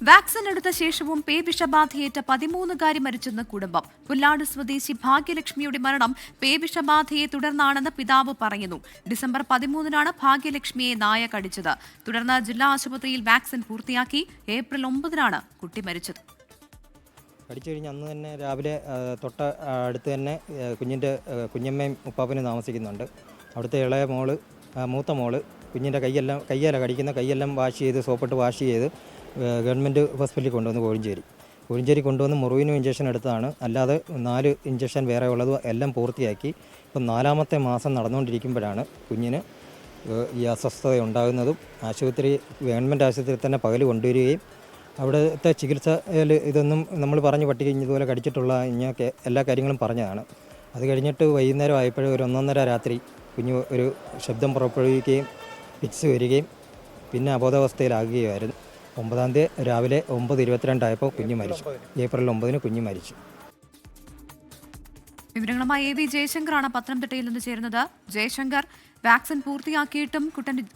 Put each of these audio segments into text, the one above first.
Vaccine എടുത്ത ശേഷവും പേ വിഷബാധയേറ്റ 13കാരി മരിച്ചെന്ന് കുടുംബം. പുല്ലാട് സ്വദേശി ഭാഗ്യലക്ഷ്മിയുടെ മരണം പേ വിഷബാധയെ തുടർന്നാണെന്ന് പിതാവ് പറയുന്നു. ഡിസംബർ 13-നാണ് ഭാഗ്യലക്ഷ്മിയെ നായ കടിച്ചത്. തുടർന്ന് ജില്ലാ ആശുപത്രിയിൽ വാക്സിൻ പൂർത്തിയാക്കി. ഏപ്രിൽ 9-നാണ് കുട്ടി മരിച്ചത്. കടിച്ചു കഴിഞ്ഞ് അന്ന് തന്നെ രാവിലെ തൊട്ട അടുത്ത് തന്നെ കുഞ്ഞമ്മയും ഉപ്പാപ്പനും താമസിക്കുന്നുണ്ട്. അവിടുത്തെ ഇളയ മോള്, മൂത്ത മോള് കുഞ്ഞിൻ്റെ കയ്യല്ല കടിക്കുന്ന കൈയെല്ലാം വാഷ് ചെയ്ത് സോപ്പിട്ട് വാഷ് ചെയ്ത് ഗവൺമെൻറ് ഹോസ്പിറ്റലിൽ കൊണ്ടുവന്ന് കോഴിഞ്ചേരി കൊണ്ടുവന്ന് മുറിവിനും ഇഞ്ചക്ഷൻ എടുത്തതാണ്. അല്ലാതെ 4 ഇഞ്ചക്ഷൻ വേറെ ഉള്ളത് എല്ലാം പൂർത്തിയാക്കി. ഇപ്പം 4-ാമത്തെ മാസം നടന്നുകൊണ്ടിരിക്കുമ്പോഴാണ് കുഞ്ഞിന് ഈ അസ്വസ്ഥത ഉണ്ടാകുന്നതും ഗവൺമെൻറ് ആശുപത്രിയിൽ തന്നെ പകൽ കൊണ്ടുവരികയും അവിടുത്തെ ചികിത്സയിൽ ഇതൊന്നും നമ്മൾ പറഞ്ഞു പട്ടിക ഇതുപോലെ കടിച്ചിട്ടുള്ള ഇങ്ങനെയൊക്കെ എല്ലാ കാര്യങ്ങളും പറഞ്ഞതാണ്. അത് കഴിഞ്ഞിട്ട് വൈകുന്നേരം ആയപ്പോഴും ഒരു 1:30 രാത്രി കുഞ്ഞ് ഒരു ശബ്ദം പുറപ്പെടുവിക്കുകയും ഫിക്സ് വരികയും പിന്നെ അബോധാവസ്ഥയിലാകുകയായിരുന്നു. 9-ാം തീയതി രാവിലെ 9:22 ആയപ്പോൾ കുഞ്ഞ് മരിച്ചു. ഏപ്രിൽ 9-ന് കുഞ്ഞ് മരിച്ചു. വിവരങ്ങളുമായി AV ജയശങ്കറാണ് പത്തനംതിട്ടയിൽ നിന്ന് ചേരുന്നത്. ജയശങ്കർ, വാക്സിൻ പൂർത്തിയാക്കിയിട്ടും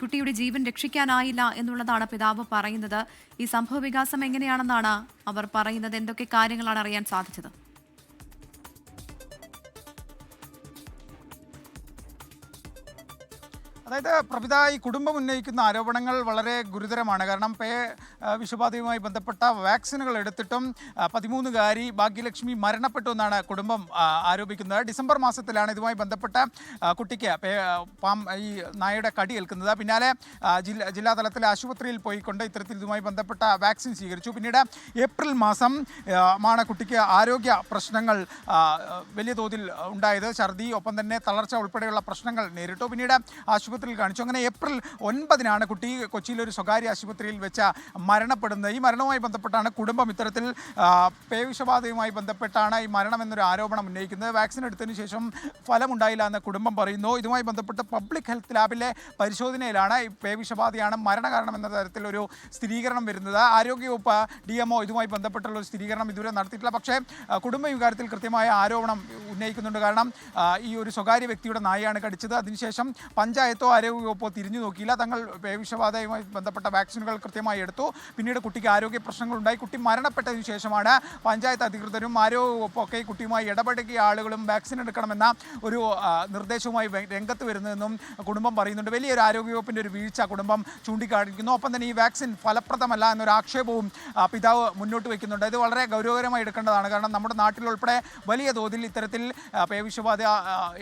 കുട്ടിയുടെ ജീവൻ രക്ഷിക്കാനായില്ല എന്നുള്ളതാണ് പിതാവ് പറയുന്നത്. ഈ സംഭവ വികാസം എങ്ങനെയാണെന്നാണ് അവർ പറയുന്നത്? എന്തൊക്കെ കാര്യങ്ങളാണ് അറിയാൻ സാധിച്ചത്? അതായത് പ്രഭിത, ഈ കുടുംബം ഉന്നയിക്കുന്ന ആരോപണങ്ങൾ വളരെ ഗുരുതരമാണ്. കാരണം പേ വിഷബാധയുമായി ബന്ധപ്പെട്ട വാക്സിനുകൾ എടുത്തിട്ടും 13കാരി ഭാഗ്യലക്ഷ്മി മരണപ്പെട്ടു എന്നാണ് കുടുംബം ആരോപിക്കുന്നത്. ഡിസംബർ മാസത്തിലാണ് ഇതുമായി ബന്ധപ്പെട്ട കുട്ടിക്ക് ഈ നായയുടെ കടി ഏൽക്കുന്നത്. പിന്നാലെ ജില്ലാതലത്തിലെ ആശുപത്രിയിൽ പോയിക്കൊണ്ട് ഇത്തരത്തിൽ ഇതുമായി ബന്ധപ്പെട്ട വാക്സിൻ സ്വീകരിച്ചു. പിന്നീട് ഏപ്രിൽ മാസം ആണ് കുട്ടിക്ക് ആരോഗ്യ പ്രശ്നങ്ങൾ വലിയ തോതിൽ ഉണ്ടായത്. ഛർദി, ഒപ്പം തന്നെ തളർച്ച ഉൾപ്പെടെയുള്ള പ്രശ്നങ്ങൾ നേരിട്ടു. പിന്നീട് ആശുപത്രിയിൽ കാണിച്ചു. അങ്ങനെ ഏപ്രിൽ 9-നാണ് കുട്ടി കൊച്ചിയിലെ ഒരു സ്വകാര്യ ആശുപത്രിയിൽ വെച്ച് മരണപ്പെടുന്നത്. ഈ മരണവുമായി ബന്ധപ്പെട്ടാണ് കുടുംബം ഇത്തരത്തിൽ പേ വിഷബാധയുമായി ബന്ധപ്പെട്ടാണ് ഈ മരണം എന്നൊരു ആരോപണം ഉന്നയിക്കുന്നത്. വാക്സിൻ എടുത്തതിന് ശേഷം ഫലമുണ്ടായില്ല എന്ന് കുടുംബം പറയുന്നു. ഇതുമായി ബന്ധപ്പെട്ട് പബ്ലിക് ഹെൽത്ത് ലാബിലെ പരിശോധനയിലാണ് ഈ പേ വിഷബാധയാണ് മരണകാരണം എന്ന തരത്തിലൊരു സ്ഥിരീകരണം വരുന്നത്. ആരോഗ്യവകുപ്പ് DMO ഇതുമായി ബന്ധപ്പെട്ടുള്ള ഒരു സ്ഥിരീകരണം ഇതുവരെ നടത്തിയിട്ടില്ല. പക്ഷേ കുടുംബം ഇക്കാര്യത്തിൽ കൃത്യമായ ആരോപണം ഉന്നയിക്കുന്നുണ്ട്. കാരണം ഈ ഒരു സ്വകാര്യ വ്യക്തിയുടെ നായയാണ് കടിച്ചത്. അതിനുശേഷം പഞ്ചായത്തോ ആരോഗ്യവകുപ്പോ തിരിഞ്ഞു നോക്കിയില്ല. തങ്ങൾ പേ വിഷബാധയുമായി ബന്ധപ്പെട്ട വാക്സിനുകൾ കൃത്യമായി എടുത്തു. പിന്നീട് കുട്ടിക്ക് ആരോഗ്യ പ്രശ്നങ്ങളുണ്ടായി. കുട്ടി മരണപ്പെട്ടതിന് ശേഷമാണ് പഞ്ചായത്ത് അധികൃതരും ആരോഗ്യവകുപ്പും ഒക്കെ കുട്ടിയുമായി ഇടപെടുകിയ ആളുകളും വാക്സിൻ എടുക്കണമെന്ന ഒരു നിർദ്ദേശവുമായി രംഗത്ത് വരുന്നതെന്നും കുടുംബം പറയുന്നുണ്ട്. വലിയൊരു ആരോഗ്യവകുപ്പിൻ്റെ ഒരു വീഴ്ച കുടുംബം ചൂണ്ടിക്കാണിക്കുന്നു. ഒപ്പം തന്നെ ഈ വാക്സിൻ ഫലപ്രദമല്ല എന്നൊരു ആക്ഷേപവും പിതാവ് മുന്നോട്ട് വയ്ക്കുന്നുണ്ട്. ഇത് വളരെ ഗൗരവകരമായി എടുക്കേണ്ടതാണ്. കാരണം നമ്മുടെ നാട്ടിലുൾപ്പെടെ വലിയ തോതിൽ ഇത്തരത്തിൽ പേ വിഷബാധ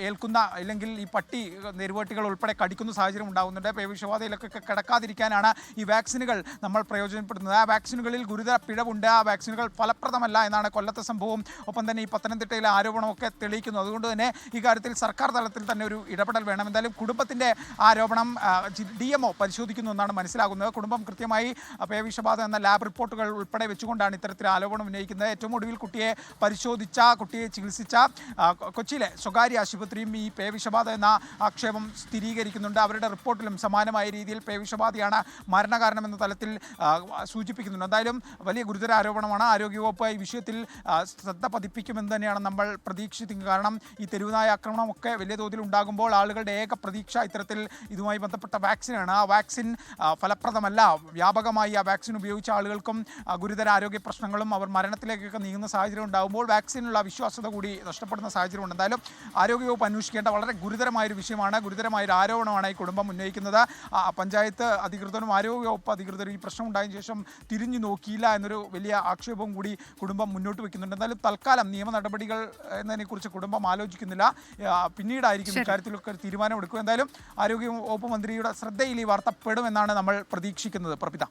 ഏൽക്കുന്ന, അല്ലെങ്കിൽ ഈ പട്ടി നെരുവട്ടികൾ ഉൾപ്പെടെ കടിക്കുന്ന സാഹചര്യം ഉണ്ടാകുന്നുണ്ട്. പേ വിഷബാധയിലൊക്കെ കിടക്കാതിരിക്കാനാണ് ഈ വാക്സിനുകൾ നമ്മൾ പ്രയോജനപ്പെടുന്നത്. ആ വാക്സിനുകളിൽ ഗുരുതര പിഴവുണ്ട്. ആ വാക്സിനുകൾ ഫലപ്രദമല്ല എന്നാണ് കൊല്ലത്തെ സംഭവം, ഒപ്പം തന്നെ ഈ പത്തനംതിട്ടയിലെ ആരോപണമൊക്കെ തെളിയിക്കുന്നു. അതുകൊണ്ട് തന്നെ ഈ കാര്യത്തിൽ സർക്കാർ തലത്തിൽ തന്നെ ഒരു ഇടപെടൽ വേണം. എന്തായാലും കുടുംബത്തിൻ്റെ ആരോപണം DMO പരിശോധിക്കുന്നു എന്നാണ് മനസ്സിലാകുന്നത്. കുടുംബം കൃത്യമായി പേ വിഷബാധ എന്ന ലാബ് റിപ്പോർട്ടുകൾ ഉൾപ്പെടെ വെച്ചുകൊണ്ടാണ് ഇത്തരത്തിൽ ആരോപണം ഉന്നയിക്കുന്നത്. ഏറ്റവും ഒടുവിൽ കുട്ടിയെ പരിശോധിച്ച, കുട്ടിയെ ചികിത്സിച്ച കൊച്ചിയിലെ സ്വകാര്യ ആശുപത്രിയും ഈ പേ വിഷബാധ എന്ന ആക്ഷേപം സ്ഥിരീകരിക്കുന്നുണ്ട്. അവരുടെ റിപ്പോർട്ടിലും സമാനമായ രീതിയിൽ പേ വിഷബാധയാണ് മരണകാരണം എന്ന തലത്തിൽ സൂചിപ്പിക്കുന്നുണ്ട്. എന്തായാലും വലിയ ഗുരുതര ആരോപണമാണ്. ആരോഗ്യവകുപ്പ് ഈ വിഷയത്തിൽ ശ്രദ്ധ പതിപ്പിക്കുമെന്ന് തന്നെയാണ് നമ്മൾ പ്രതീക്ഷിക്കുന്നത്. കാരണം ഈ തെരുവുനായ ആക്രമണമൊക്കെ വലിയ തോതിൽ ഉണ്ടാകുമ്പോൾ ആളുകളുടെ ഏക പ്രതീക്ഷ ഇത്തരത്തിൽ ഇതുമായി ബന്ധപ്പെട്ട വാക്സിനാണ്. ആ വാക്സിൻ ഫലപ്രദമല്ല. വ്യാപകമായി ആ വാക്സിൻ ഉപയോഗിച്ച ആളുകൾക്കും ഗുരുതര ആരോഗ്യ പ്രശ്നങ്ങളും അവർ മരണത്തിലേക്കൊക്കെ നീങ്ങുന്ന സാഹചര്യം ഉണ്ടാകുമ്പോൾ വാക്സിനുള്ള വിശ്വാസ്യത കൂടി നഷ്ടപ്പെടുന്ന സാഹചര്യമുണ്ട്. എന്തായാലും ആരോഗ്യവകുപ്പ് അന്വേഷിക്കേണ്ട വളരെ ഗുരുതരമായൊരു വിഷയമാണ്, ഗുരുതരമായൊരു ആരോപണമാണ് ഈ കുടുംബം ഉന്നയിക്കുന്നത്. പഞ്ചായത്ത് അധികൃതരും ആരോഗ്യവകുപ്പ് അധികൃതരും ഈ പ്രശ്നം ഉണ്ടായതിനു ശേഷം തിരിഞ്ഞു നോക്കിയില്ല എന്നൊരു വലിയ ആക്ഷേപവും കൂടി കുടുംബം മുന്നോട്ട് വയ്ക്കുന്നുണ്ട്. എന്തായാലും തൽക്കാലം നിയമ നടപടികൾ എന്നതിനെക്കുറിച്ച് കുടുംബം ആലോചിക്കുന്നില്ല. പിന്നീടായിരിക്കും ഇക്കാര്യത്തിലൊക്കെ തീരുമാനമെടുക്കുക. എന്തായാലും ആരോഗ്യവകുപ്പ് മന്ത്രിയുടെ ശ്രദ്ധയിൽ ഈ വാർത്ത പെടുമെന്നാണ് നമ്മൾ പ്രതീക്ഷിക്കുന്നത്. പ്രഭിത,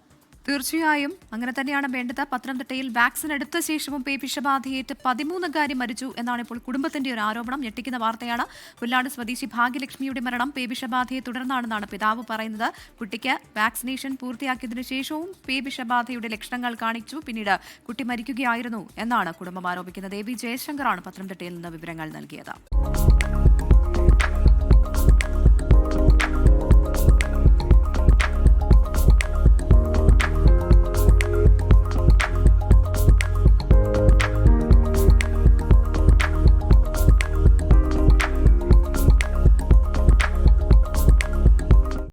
തീർച്ചയായും അങ്ങനെ തന്നെയാണ് വേണ്ടത്. പത്തനംതിട്ടയിൽ വാക്സിൻ എടുത്ത ശേഷവും പേ വിഷബാധയേറ്റ് 13കാരി മരിച്ചു എന്നാണ് ഇപ്പോൾ കുടുംബത്തിന്റെ ഒരു ആരോപണം. ഞെട്ടിക്കുന്ന വാർത്തയാണ്. പുല്ലാട് സ്വദേശി ഭാഗ്യലക്ഷ്മിയുടെ മരണം പേ വിഷബാധയെ തുടർന്നാണെന്നാണ് പിതാവ് പറയുന്നത്. കുട്ടിക്ക് വാക്സിനേഷൻ പൂർത്തിയാക്കിയതിനു ശേഷവും പേ വിഷബാധയുടെ ലക്ഷണങ്ങൾ കാണിച്ചു. പിന്നീട് കുട്ടി മരിക്കുകയായിരുന്നു എന്നാണ് കുടുംബം ആരോപിക്കുന്നത്. AV ജയശങ്കറാണ് പത്തനംതിട്ടയിൽ നിന്ന് വിവരങ്ങൾ നൽകിയത്.